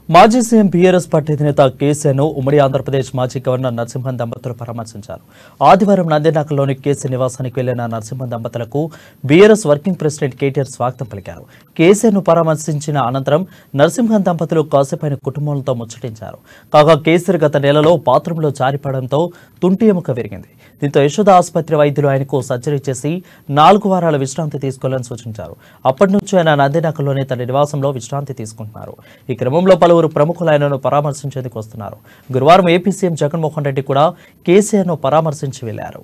మాజీ CM BRS party అధినేత కేసీఆర్ను ఉమ్మడి ఆంధ్రప్రదేశ్ మాజీ గవర్నర్ నరసింహన్ దంపతులు పరామర్శించారు. ఆదివారం నందినాకలోని కేసీఆర్ నివాసానికి వెళ్లిన నరసింహన్ దంపతులకు బీఆర్ఎస్ వర్కింగ్ ప్రెసిడెంట్ కేటీఆర్ స్వాగతం పలికారు. కేసీఆర్ను పరామర్శించిన అనంతరం నరసింహన్ దంపతులు కాసేపైన కుటుంబాలతో ముచ్చటించారు. కాగా కేసీఆర్ గత నెలలో బాత్రూంలో జారిపడడంతో తుంటి ఎముక విరిగింది. దీంతో యశోద ఆసుపత్రి వైద్యులు ఆయనకు సర్జరీ చేసి 4 వారాల విశ్రాంతి తీసుకోవాలని సూచించారు. అప్పటి నుంచి ఆయన నందినాకలోని తన నివాసంలో విశ్రాంతి తీసుకుంటున్నారు. ఈ క్రమంలో పలువురు ప్రముఖులు ఆయనను పరామర్శించేందుకు వస్తున్నారు. గురువారం ఏపీ సీఎం జగన్మోహన్ రెడ్డి కూడా కేసీఆర్ను పరామర్శించి వెళ్లారు.